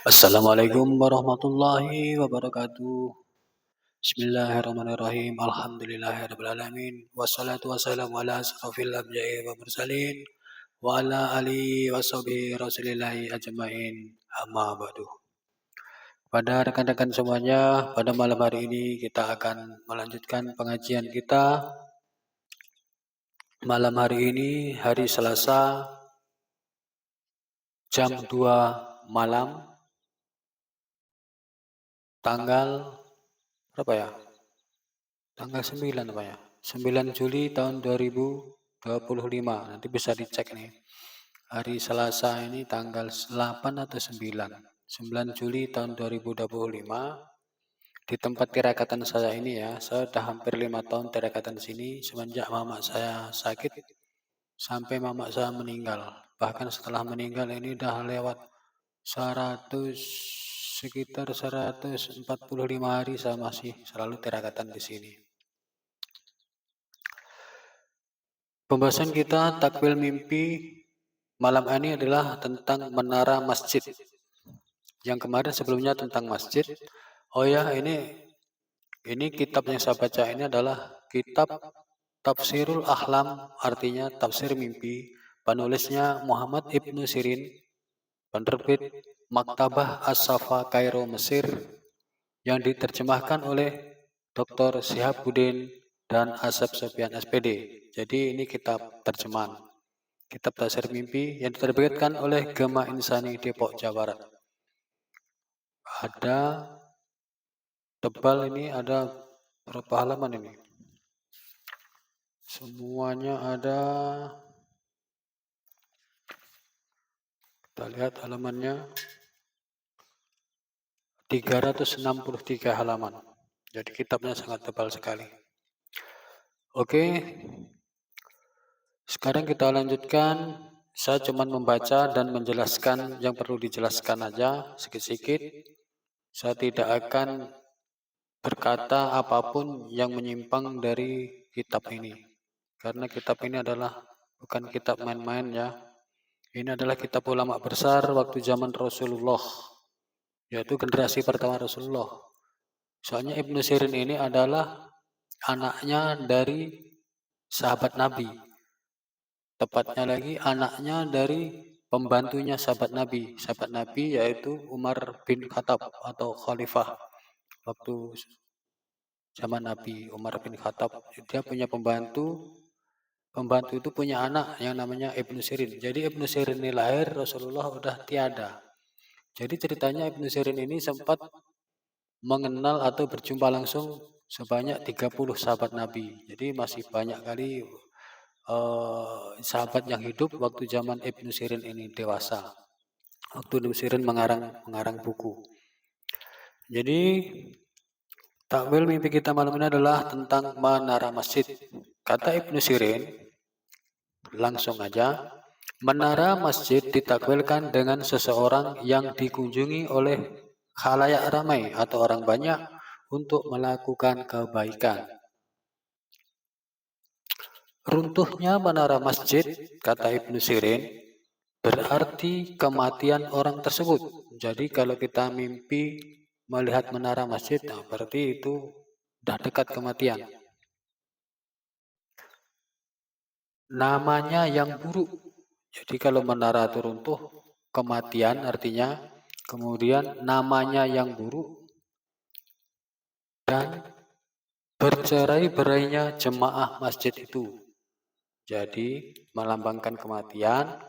Assalamualaikum warahmatullahi wabarakatuh. Bismillahirrahmanirrahim. Alhamdulillahirrabbilalamin. Wassalatu wassalamu ala asrafil anbiya'i wa mursalin wa ala alihi wa sahbihi rasulillahi ajmain. Amma ba'du. Pada rekan-rekan semuanya, pada malam hari ini kita akan melanjutkan pengajian kita. Malam hari ini hari Selasa jam 2 malam tanggal berapa ya? Tanggal 9 apa ya? 9 Juli tahun 2025. Nanti bisa dicek nih. Hari Selasa ini tanggal 8 atau 9? 9 Juli tahun 2025. Di tempat tirakatan saya ini ya, saya sudah hampir 5 tahun tirakatan di sini semenjak mama saya sakit sampai mama saya meninggal. Bahkan setelah meninggal ini udah lewat 145 hari saya masih selalu tirakatan di sini. Pembahasan kita takwil mimpi malam ini adalah tentang menara masjid. Yang kemarin sebelumnya tentang masjid. Oh ya, ini kitab yang saya baca ini adalah kitab Tafsirul Ahlam, artinya tafsir mimpi. Penulisnya Muhammad Ibnu Sirin, penerbit Maktabah As-Safa Kairo Mesir, yang diterjemahkan oleh Dr. Syihabuddin dan Asep Sofyan SPD. Jadi ini kitab terjemahan. Kitab Tafsir Mimpi yang diterbitkan oleh Gema Insani Depok, Jawa Barat. Ada tebal ini, ada berapa halaman ini? Semuanya ada. Kita lihat halamannya. 363 halaman. Jadi kitabnya sangat tebal sekali. Oke. Sekarang kita lanjutkan. Saya cuma membaca dan menjelaskan yang perlu dijelaskan aja sedikit-sedikit. Saya tidak akan berkata apapun yang menyimpang dari kitab ini. Karena kitab ini adalah bukan kitab main-main ya. Ini adalah kitab ulama besar waktu zaman Rasulullah. Yaitu generasi pertama Rasulullah. Soalnya Ibnu Sirin ini adalah anaknya dari sahabat Nabi. Tepatnya lagi anaknya dari pembantunya sahabat Nabi. Sahabat Nabi yaitu Umar bin Khattab atau Khalifah. Waktu zaman Nabi Umar bin Khattab, dia punya pembantu. Pembantu itu punya anak yang namanya Ibnu Sirin. Jadi Ibnu Sirin ini lahir, Rasulullah udah tiada. Jadi ceritanya Ibnu Sirin ini sempat mengenal atau berjumpa langsung sebanyak 30 sahabat Nabi. Jadi masih banyak kali sahabat yang hidup waktu zaman Ibnu Sirin ini dewasa. Waktu Ibnu Sirin mengarang buku. Jadi takwil mimpi kita malam ini adalah tentang menara masjid. Kata Ibnu Sirin, langsung aja, menara masjid ditakwilkan dengan seseorang yang dikunjungi oleh khalayak ramai atau orang banyak untuk melakukan kebaikan. Runtuhnya menara masjid, kata Ibnu Sirin, berarti kematian orang tersebut. Jadi kalau kita mimpi melihat menara masjid, nah berarti itu sudah dekat kematian. Namanya yang buruk. Jadi kalau menara itu runtuh, kematian artinya, kemudian namanya yang buruk, dan bercerai-berainya jemaah masjid itu. Jadi melambangkan kematian,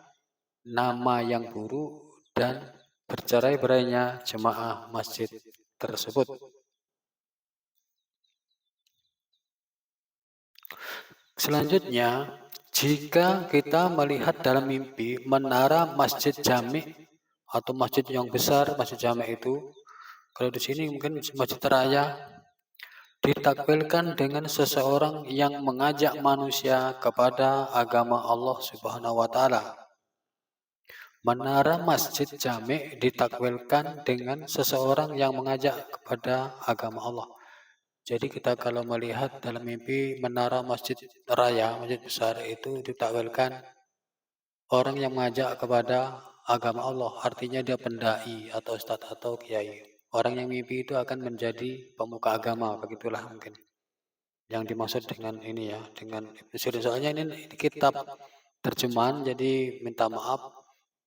nama yang buruk, dan bercerai-berainya jemaah masjid tersebut. Selanjutnya, jika kita melihat dalam mimpi menara masjid jami' atau masjid yang besar, masjid jami' itu, kalau di sini mungkin masjid raya, ditakwilkan dengan seseorang yang mengajak manusia kepada agama Allah Subhanahu wa Ta'ala. Menara masjid jami' ditakwilkan dengan seseorang yang mengajak kepada agama Allah. Jadi kita kalau melihat dalam mimpi menara masjid raya, masjid besar itu ditakwilkan orang yang mengajak kepada agama Allah, artinya dia pendai atau ustadz atau kiai. Orang yang mimpi itu akan menjadi pemuka agama, begitulah mungkin yang dimaksud dengan ini ya, dengan Ibnu Sirin. Soalnya ini kitab terjemahan, jadi minta maaf,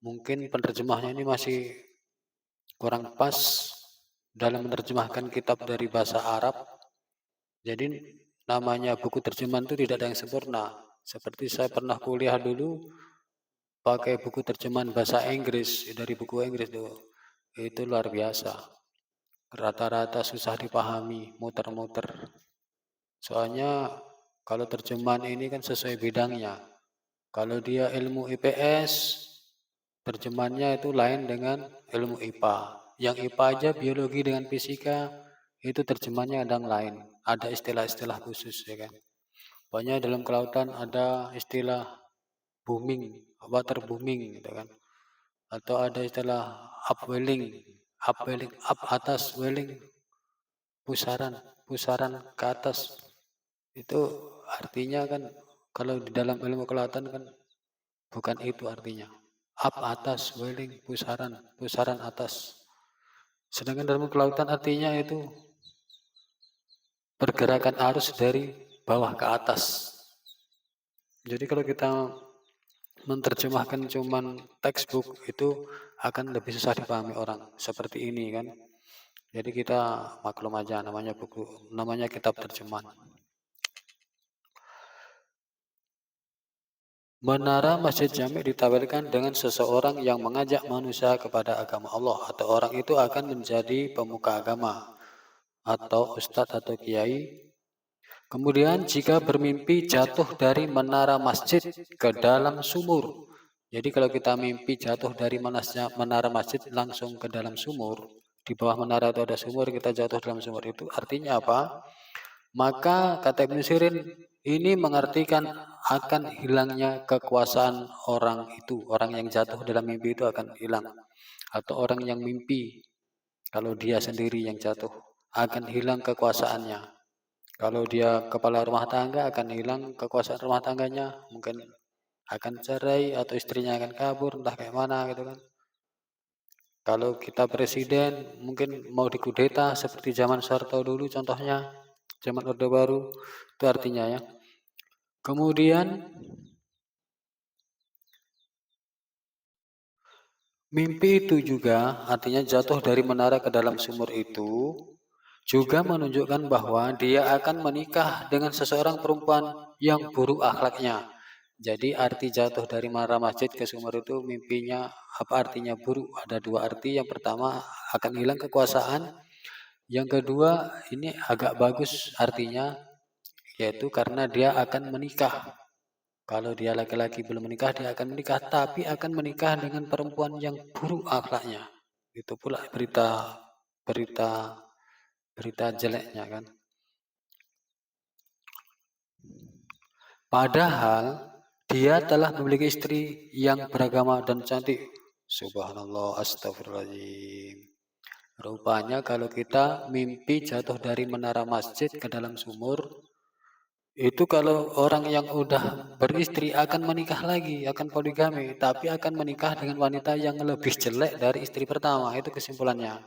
mungkin penerjemahnya ini masih kurang pas dalam menerjemahkan kitab dari bahasa Arab. Jadi namanya buku terjemahan itu tidak ada yang sempurna. Seperti saya pernah kuliah dulu pakai buku terjemahan bahasa Inggris, dari buku Inggris itu luar biasa. Rata-rata susah dipahami, muter-muter. Soalnya kalau terjemahan ini kan sesuai bidangnya. Kalau dia ilmu IPS, terjemahannya itu lain dengan ilmu IPA. Yang IPA aja biologi dengan fisika itu terjemahannya ada yang lain. Ada istilah-istilah khusus ya kan. Pokoknya dalam kelautan ada istilah booming, water booming gitu kan. Atau ada istilah upwelling, up atas, welling, pusaran ke atas. Itu artinya kan kalau di dalam ilmu kelautan kan bukan itu artinya. Up atas, welling, pusaran atas. Sedangkan dalam kelautan artinya itu pergerakan arus dari bawah ke atas. Jadi kalau kita menerjemahkan cuman textbook itu akan lebih susah dipahami orang seperti ini kan. Jadi kita maklum aja, namanya buku, namanya kitab terjemahan. Menara Masjid Jami' ditawilkan dengan seseorang yang mengajak manusia kepada agama Allah, atau orang itu akan menjadi pemuka agama atau ustadz atau kiai. Kemudian jika bermimpi jatuh dari menara masjid ke dalam sumur. Jadi kalau kita mimpi jatuh dari menara masjid langsung ke dalam sumur, di bawah menara itu ada sumur, kita jatuh dalam sumur, itu artinya apa? Maka kata Ibnu Sirin, ini mengartikan akan hilangnya kekuasaan orang itu. Orang yang jatuh dalam mimpi itu akan hilang. Atau orang yang mimpi, kalau dia sendiri yang jatuh, akan hilang kekuasaannya. Kalau dia kepala rumah tangga, akan hilang kekuasaan rumah tangganya. Mungkin akan cerai atau istrinya akan kabur, entah kayak mana gitu kan. Kalau kita presiden, mungkin mau dikudeta seperti zaman Soeharto dulu contohnya, zaman Orde Baru, itu artinya ya. Kemudian mimpi itu juga artinya jatuh dari menara ke dalam sumur itu juga menunjukkan bahwa dia akan menikah dengan seseorang perempuan yang buruk akhlaknya. Jadi arti jatuh dari menara masjid ke sumur itu mimpinya apa artinya buruk? Ada dua arti. Yang pertama akan hilang kekuasaan. Yang kedua ini agak bagus artinya, yaitu karena dia akan menikah. Kalau dia laki-laki belum menikah, dia akan menikah, tapi akan menikah dengan perempuan yang buruk akhlaknya. Itu pula berita jeleknya kan. Padahal dia telah memiliki istri yang beragama dan cantik. Subhanallah, astagfirullahaladzim. Rupanya kalau kita mimpi jatuh dari menara masjid ke dalam sumur, itu kalau orang yang udah beristri akan menikah lagi, akan poligami, tapi akan menikah dengan wanita yang lebih jelek dari istri pertama. Itu kesimpulannya.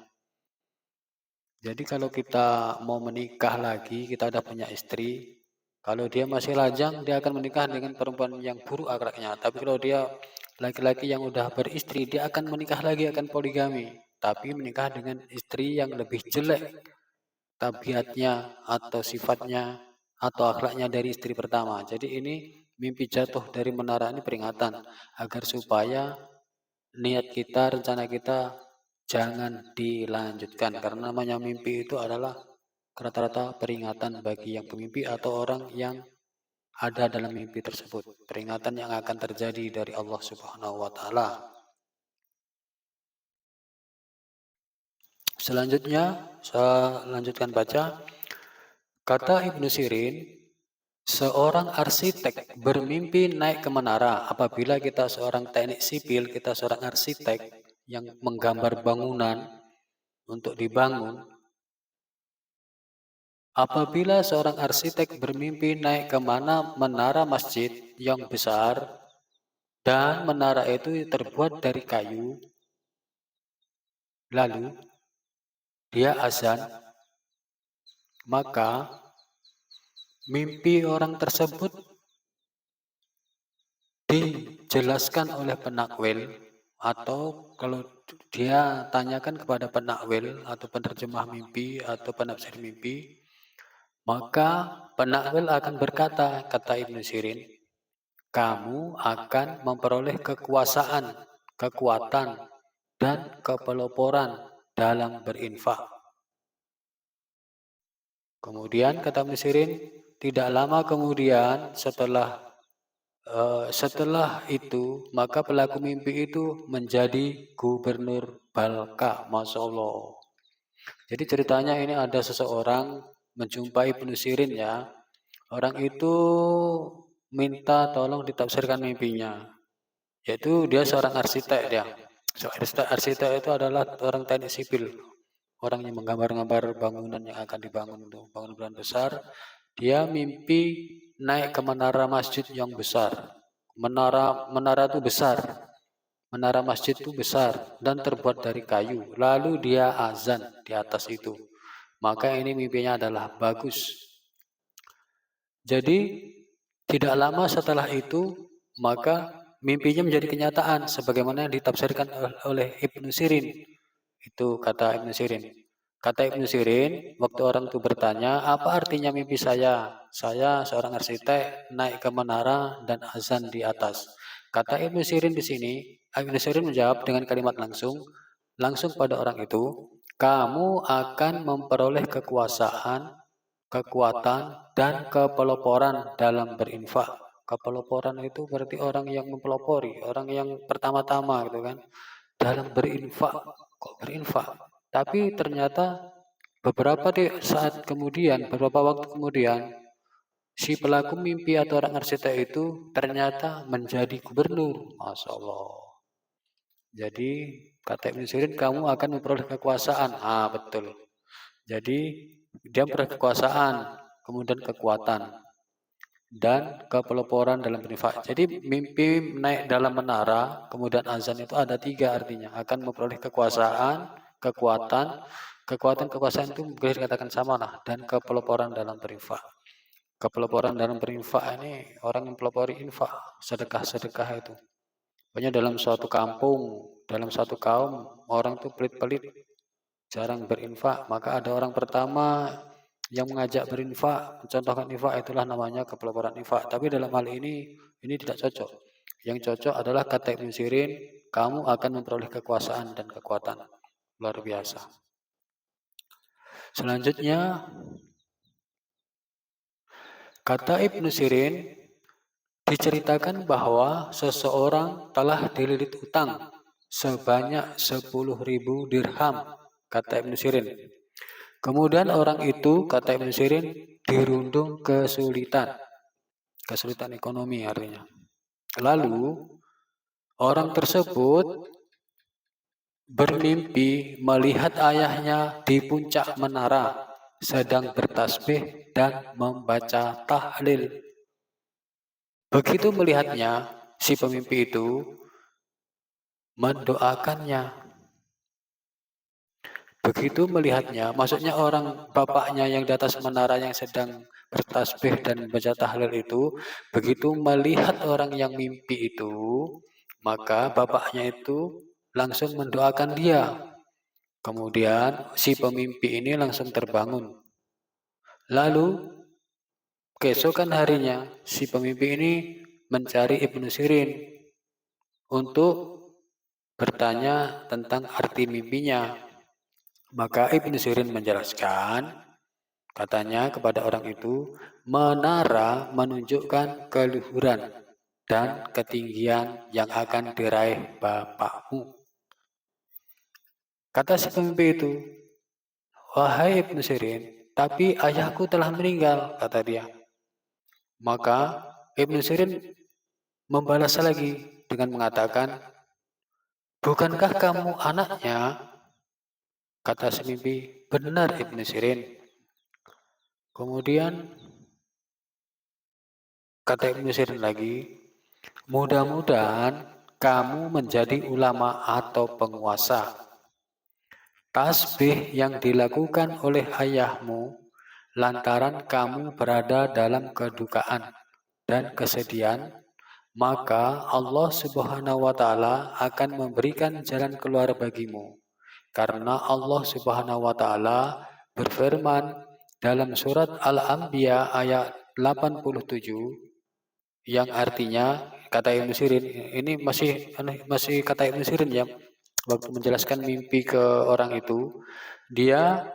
Jadi kalau kita mau menikah lagi, kita udah punya istri, kalau dia masih lajang, dia akan menikah dengan perempuan yang buruk akhlaknya. Tapi kalau dia laki-laki yang udah beristri, dia akan menikah lagi, akan poligami, tapi menikah dengan istri yang lebih jelek tabiatnya atau sifatnya atau akhlaknya dari istri pertama. Jadi ini mimpi jatuh dari menara ini peringatan agar supaya niat kita, rencana kita jangan dilanjutkan, karena namanya mimpi itu adalah rata-rata peringatan bagi yang pemimpi atau orang yang ada dalam mimpi tersebut. Peringatan yang akan terjadi dari Allah Subhanahu wa taala. Selanjutnya saya lanjutkan baca. Kata Ibnu Sirin, seorang arsitek bermimpi naik ke menara. Apabila kita seorang teknik sipil, kita seorang arsitek yang menggambar bangunan untuk dibangun. Apabila seorang arsitek bermimpi naik ke mana menara masjid yang besar dan menara itu terbuat dari kayu. Lalu dia azan, maka mimpi orang tersebut dijelaskan oleh penakwil, atau kalau dia tanyakan kepada penakwil atau penerjemah mimpi atau penafsir mimpi, maka penakwil akan berkata, kata Ibnu Sirin, kamu akan memperoleh kekuasaan, kekuatan, dan kepeloporan dalam berinfak. Kemudian kata Ibnu Sirin, tidak lama kemudian setelah itu, maka pelaku mimpi itu menjadi gubernur Balka. Masya Allah. Jadi ceritanya ini ada seseorang menjumpai Ibnu Sirin ya. Orang itu minta tolong ditafsirkan mimpinya. Yaitu dia seorang arsitek dia. Arsitek itu adalah orang teknik sipil. Orang yang menggambar-gambar bangunan yang akan dibangun untuk bangunan besar. Dia mimpi naik ke menara masjid yang besar. Menara itu besar. Menara masjid itu besar dan terbuat dari kayu. Lalu dia azan di atas itu. Maka ini mimpinya adalah bagus. Jadi tidak lama setelah itu, maka mimpinya menjadi kenyataan sebagaimana yang ditafsirkan oleh Ibnu Sirin. Itu kata Ibnu Sirin. Kata Ibnu Sirin, waktu orang itu bertanya, apa artinya mimpi saya? Saya seorang arsitek, naik ke menara dan azan di atas. Kata Ibnu Sirin di sini, Ibnu Sirin menjawab dengan kalimat langsung pada orang itu, kamu akan memperoleh kekuasaan, kekuatan, dan kepeloporan dalam berinfak. Kepeloporan itu berarti orang yang mempelopori, orang yang pertama-tama gitu kan. Dalam berinfak, kok berinfak? Tapi ternyata beberapa waktu kemudian, si pelaku mimpi atau orang arsitek itu ternyata menjadi gubernur. Masya Allah. Jadi kata Ibnu Sirin, kamu akan memperoleh kekuasaan. Betul. Jadi dia memperoleh kekuasaan, kemudian kekuatan, dan kepeloporan dalam berinfak. Jadi mimpi naik dalam menara, kemudian azan itu ada 3 artinya. Akan memperoleh kekuasaan, kekuasaan itu boleh dikatakan sama lah, dan kepeloporan dalam berinfak. Kepeloporan dalam berinfak ini orang yang pelopori infak, sedekah-sedekah itu. Pokoknya dalam suatu kampung, dalam suatu kaum, orang itu pelit-pelit, jarang berinfak, maka ada orang pertama yang mengajak berinfak, mencontohkan infak, itulah namanya kepeloporan infak. Tapi dalam hal ini tidak cocok. Yang cocok adalah kata Ibnu Sirin, kamu akan memperoleh kekuasaan dan kekuatan. Luar biasa. Selanjutnya, kata Ibnu Sirin, diceritakan bahwa seseorang telah dililit utang sebanyak 10.000 dirham, kata Ibnu Sirin. Kemudian orang itu, kata Ibnu Sirin, dirundung kesulitan ekonomi artinya. Lalu orang tersebut bermimpi melihat ayahnya di puncak menara sedang bertasbih dan membaca tahlil. Begitu melihatnya, si pemimpi itu mendoakannya. Begitu melihatnya, maksudnya orang bapaknya yang di atas menara yang sedang bertasbih dan membaca tahlil itu, begitu melihat orang yang mimpi itu, maka bapaknya itu langsung mendoakan dia. Kemudian si pemimpi ini langsung terbangun. Lalu keesokan harinya si pemimpi ini mencari Ibnu Sirin untuk bertanya tentang arti mimpinya. Maka Ibnu Sirin menjelaskan, katanya kepada orang itu, menara menunjukkan keluhuran dan ketinggian yang akan diraih bapakmu. Kata si pemimpi itu, wahai Ibnu Sirin, tapi ayahku telah meninggal, kata dia. Maka Ibnu Sirin membalas lagi dengan mengatakan, bukankah kamu anaknya? Kata si mimpi, benar Ibnu Sirin. Kemudian kata Ibnu Sirin lagi, Mudah-mudahan kamu menjadi ulama atau penguasa. Tasbih yang dilakukan oleh ayahmu lantaran kamu berada dalam kedukaan dan kesedihan, maka Allah Subhanahu wa Ta'ala akan memberikan jalan keluar bagimu. Karena Allah Subhanahu wa Ta'ala berfirman dalam surat Al-Anbiya ayat 87 yang artinya, kata Ibnu Sirin, ini masih kata Ibnu Sirin ya, waktu menjelaskan mimpi ke orang itu, dia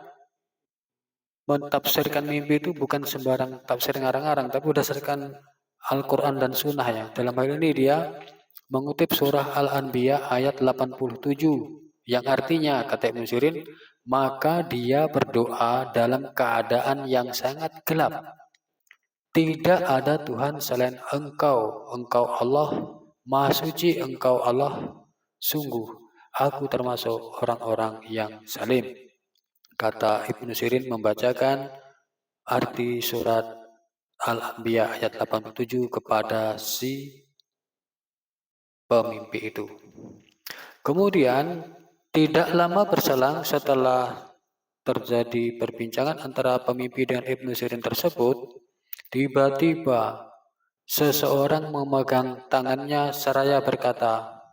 mentafsirkan mimpi itu bukan sembarang tafsir ngarang-ngarang, tapi berdasarkan Al-Quran dan Sunnah ya. Dalam hal ini dia mengutip surah Al-Anbiya ayat 87 yang artinya, kata Ibnu Sirin, maka dia berdoa dalam keadaan yang sangat gelap. Tidak ada Tuhan selain Engkau, Engkau Allah, Maha Suci Engkau Allah, sungguh aku termasuk orang-orang yang salim. Kata Ibnu Sirin membacakan arti surat Al-Anbiya ayat 87 kepada si pemimpi itu. Kemudian tidak lama berselang setelah terjadi perbincangan antara pemimpi dengan Ibnu Sirin tersebut, tiba-tiba seseorang memegang tangannya seraya berkata,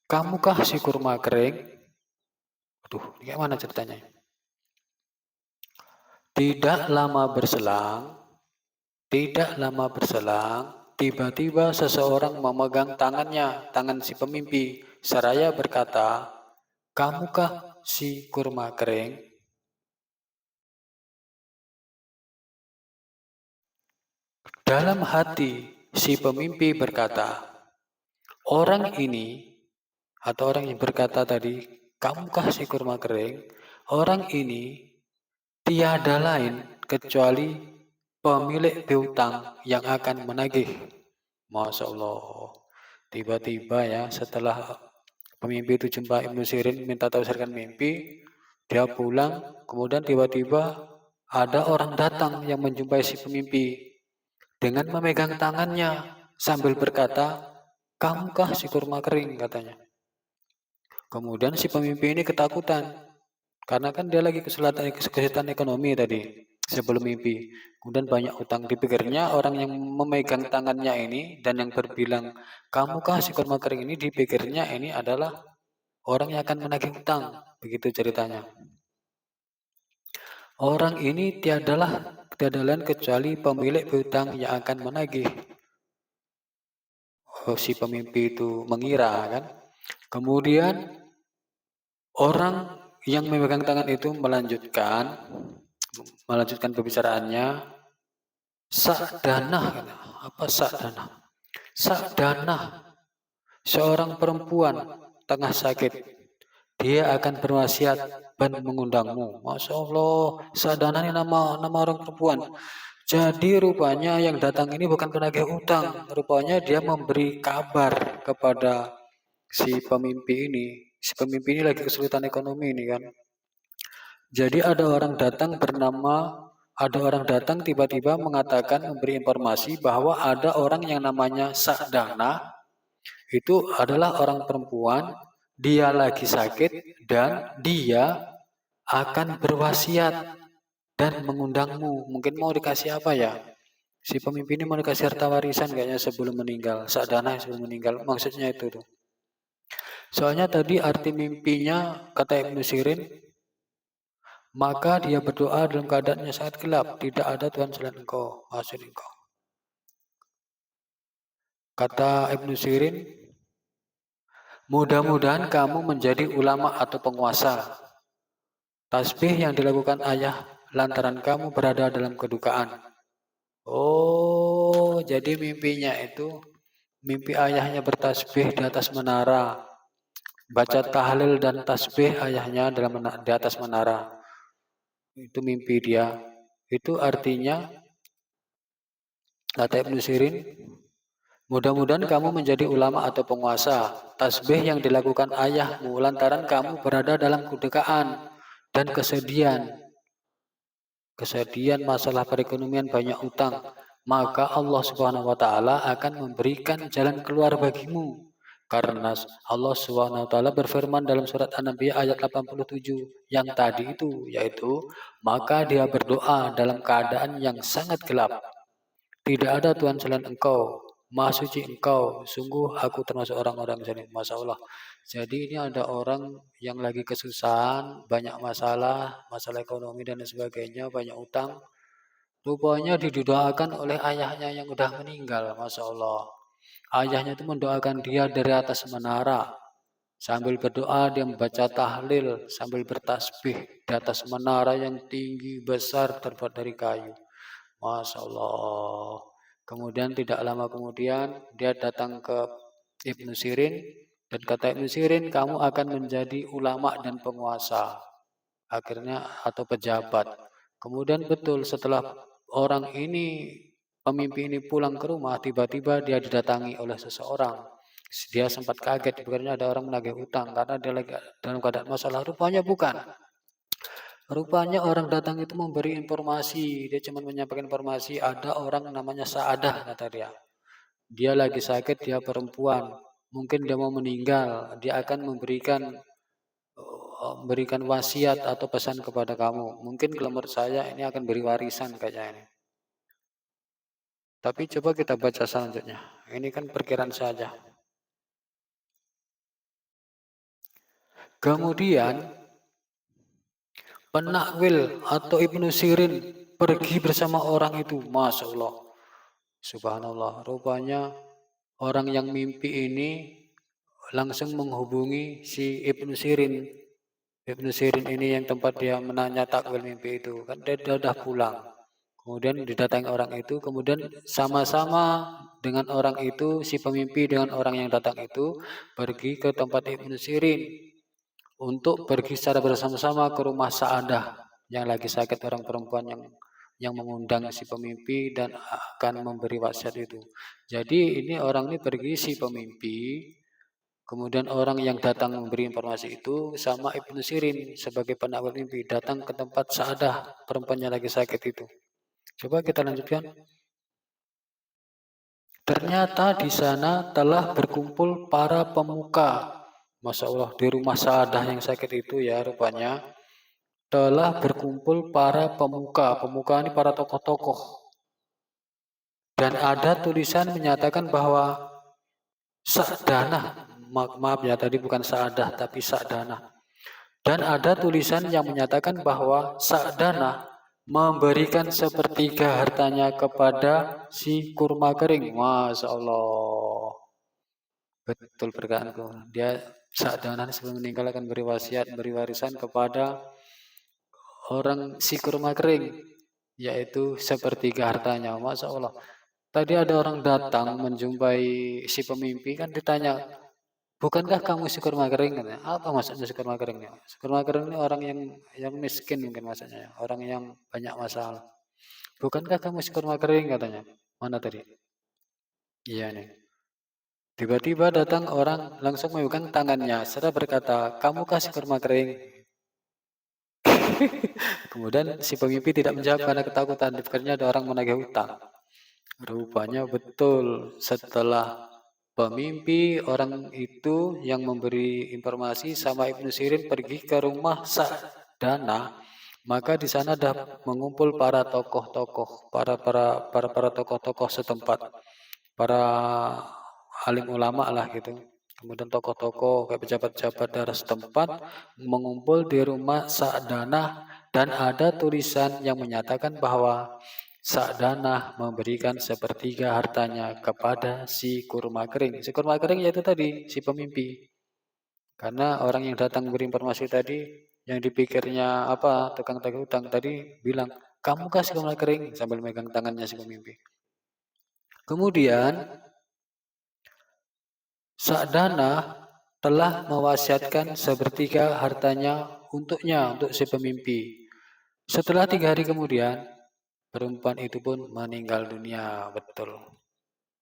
"Kamukah si kurma kering?" Aduh, ini mana ceritanya? Tidak lama berselang, tiba-tiba seseorang memegang tangan si pemimpi, seraya berkata, "Kamukah si kurma kering?" Dalam hati si pemimpi berkata, orang ini, atau orang yang berkata tadi, "Kamukah si kurma kering?" Orang ini tiada lain kecuali pemilik piutang yang akan menagih. Masya Allah. Tiba-tiba ya setelah pemimpi itu jumpa Ibnu Sirin minta tafsirkan mimpi, dia pulang, kemudian tiba-tiba ada orang datang yang menjumpai si pemimpi dengan memegang tangannya sambil berkata, "Kamukah si kurma kering?" katanya. Kemudian si pemimpi ini ketakutan karena kan dia lagi kesulitan ekonomi tadi sebelum mimpi. Kemudian banyak utang, dipikirnya orang yang memegang tangannya ini dan yang berbilang, "Kamukah si kurma kering?" ini dipikirnya ini adalah orang yang akan menagih utang. Begitu ceritanya. Orang ini tiada lain kecuali pemilik piutang yang akan menagih. Si pemimpi itu mengira kan. Kemudian orang yang memegang tangan itu melanjutkan pembicaraannya. Sakdanah, apa sakdanah? Sakdanah, seorang perempuan tengah sakit. Dia akan berwasiat dan mengundangmu. Masya Allah, Sakdanah ini nama orang perempuan. Jadi rupanya yang datang ini bukan penagih utang. Rupanya dia memberi kabar kepada si pemimpi ini. Si pemimpi ini lagi kesulitan ekonomi ini kan. Jadi ada orang datang tiba-tiba mengatakan, memberi informasi bahwa ada orang yang namanya Sakdanah. Itu adalah orang perempuan, dia lagi sakit dan dia akan berwasiat dan mengundangmu. Mungkin mau dikasih apa ya? Si pemimpin ini mau dikasih harta warisan kayaknya sebelum meninggal. Sakdanah sebelum meninggal. Maksudnya itu tuh. Soalnya tadi arti mimpinya kata Ibnu Sirin, maka dia berdoa dalam keadaannya sangat gelap. Tidak ada Tuhan selain Engkau, maksud Engkau. Kata Ibnu Sirin, mudah-mudahan kamu menjadi ulama atau penguasa. Tasbih yang dilakukan ayah lantaran kamu berada dalam kedukaan. Oh, jadi mimpinya itu, mimpi ayahnya bertasbih di atas menara. Baca tahlil dan tasbih ayahnya di atas menara. Itu mimpi dia. Itu artinya, kata Ibnu Sirin, mudah-mudahan kamu menjadi ulama atau penguasa. Tasbih yang dilakukan ayahmu lantaran kamu berada dalam kedukaan dan kesedihan masalah perekonomian, banyak utang, maka Allah Subhanahu wa taala akan memberikan jalan keluar bagimu. Karena Allah Subhanahu wa taala berfirman dalam surat An-Nabiyyah ayat 87 yang tadi itu, yaitu maka dia berdoa dalam keadaan yang sangat gelap. Tidak ada Tuhan selain Engkau, Maha Suci Engkau, sungguh aku termasuk orang-orang zalim. Masya Allah. Jadi ini ada orang yang lagi kesusahan, banyak masalah, masalah ekonomi dan sebagainya, banyak utang. Rupanya didoakan oleh ayahnya yang udah meninggal, Masya Allah. Ayahnya itu mendoakan dia dari atas menara. Sambil berdoa dia membaca tahlil, sambil bertasbih di atas menara yang tinggi besar terbuat dari kayu. Masya Allah. Kemudian tidak lama kemudian dia datang ke Ibnu Sirin dan kata Ibnu Sirin, kamu akan menjadi ulama dan penguasa. Akhirnya atau pejabat. Kemudian betul setelah orang ini, pemimpin ini pulang ke rumah, tiba-tiba dia didatangi oleh seseorang. Dia sempat kaget, bukannya ada orang menagih utang karena dia lagi dalam keadaan masalah. Rupanya bukan. Rupanya orang datang itu memberi informasi, dia cuma menyampaikan informasi, ada orang namanya Sa'adah, kata dia. Dia lagi sakit, dia perempuan, mungkin dia mau meninggal, dia akan memberikan wasiat atau pesan kepada kamu. Mungkin kalau menurut saya ini akan beri warisan kayaknya ini. Tapi coba kita baca selanjutnya. Ini kan perkiraan saja. Kemudian Penakwil atau Ibnu Sirin pergi bersama orang itu. Masya Allah. Subhanallah. Rupanya orang yang mimpi ini langsung menghubungi si Ibnu Sirin. Ibnu Sirin ini yang tempat dia menanya takwil mimpi itu. Kan dia sudah pulang. Kemudian didatangi orang itu. Kemudian sama-sama dengan orang itu, si pemimpi dengan orang yang datang itu pergi ke tempat Ibnu Sirin untuk pergi secara bersama-sama ke rumah Sa'adah yang lagi sakit, orang perempuan yang mengundang si pemimpi dan akan memberi wasiat itu. Jadi ini orang ini pergi si pemimpi, kemudian orang yang datang memberi informasi itu sama Ibnu Sirin sebagai penakwil mimpi datang ke tempat Sa'adah, perempuan yang lagi sakit itu. Coba kita lanjutkan. Ternyata di sana telah berkumpul para pemuka. Masya Allah, di rumah Sa'adah yang sakit itu ya rupanya telah berkumpul para pemuka. Pemuka ini para tokoh-tokoh. Dan ada tulisan menyatakan bahwa Sa'danah, maaf ya tadi bukan Sa'adah tapi Sa'danah. Dan ada tulisan yang menyatakan bahwa Sa'danah memberikan sepertiga hartanya kepada si kurma kering. Masya Allah. Betul perkataanku. Dia Sa'danah sebelum meninggal akan beri wasiat, beri warisan kepada orang si kurma kering, yaitu sepertiga hartanya. Masya Allah. Tadi ada orang datang menjumpai si pemimpi, kan ditanya, bukankah kamu si kurma kering? Katanya. Apa maksudnya si kurma kering? Si kurma kering ini orang yang miskin mungkin maksudnya, orang yang banyak masalah. Bukankah kamu si kurma kering? Katanya. Mana tadi? Iya nih. Tiba-tiba datang orang langsung memegang tangannya serta berkata, kamu kasih kurma kering. Kemudian si pemimpi tidak menjawab karena ketakutan, dipikirnya ada orang menagih hutang. Rupanya betul, setelah pemimpi orang itu yang memberi informasi sama Ibnu Sirin pergi ke rumah Sa'danah, maka di sana ada mengumpul para tokoh-tokoh, para tokoh-tokoh setempat, para alim ulama lah gitu. Kemudian tokoh-tokoh kayak pejabat-pejabat daerah setempat mengumpul di rumah Sa'danah dan ada tulisan yang menyatakan bahwa Sa'danah memberikan sepertiga hartanya kepada si kurma kering. Si kurma kering yaitu tadi si pemimpi. Karena orang yang datang memberi informasi tadi yang dipikirnya apa tukang tagih hutang tadi bilang, kamu kasih kurma kering sambil megang tangannya si pemimpi. Kemudian Sa'danah telah mewasiatkan sepertiga hartanya untuknya, untuk si pemimpi. Setelah 3 hari kemudian, perempuan itu pun meninggal dunia, betul.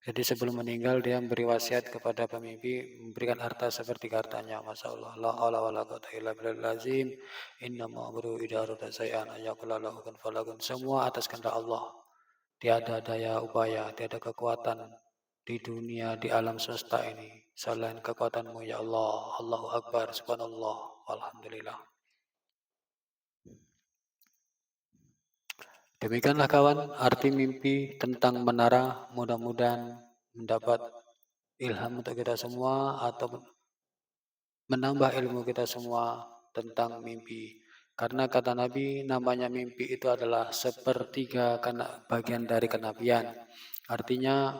Jadi sebelum meninggal dia memberi wasiat kepada pemimpi, memberikan harta seperti hartanya. Masya Allah. La haula wala quwwata illa billahil azim. Innama amruhu idza arada syai'an an yaqula lahu kun fayakun. Semua atas kehendak Allah. tiada daya upaya, tiada kekuatan di dunia, di alam semesta ini selain kekuatan-Mu ya Allah. Allahu Akbar, subhanallah, alhamdulillah. Demikianlah kawan, arti mimpi tentang menara. Mudah-mudahan mendapat ilham untuk kita semua atau menambah ilmu kita semua tentang mimpi. Karena kata Nabi, namanya mimpi itu adalah sepertiga bagian dari kenabian. Artinya,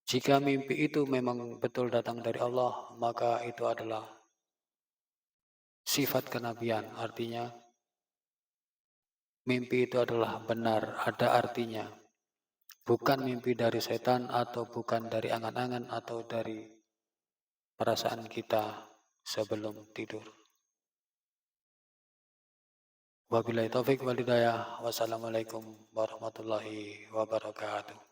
jika mimpi itu memang betul datang dari Allah, maka itu adalah sifat kenabian. Artinya, mimpi itu adalah benar, ada artinya. Bukan mimpi dari setan atau bukan dari angan-angan atau dari perasaan kita sebelum tidur. Wabillahi taufik wal hidayah. Wassalamualaikum warahmatullahi wabarakatuh.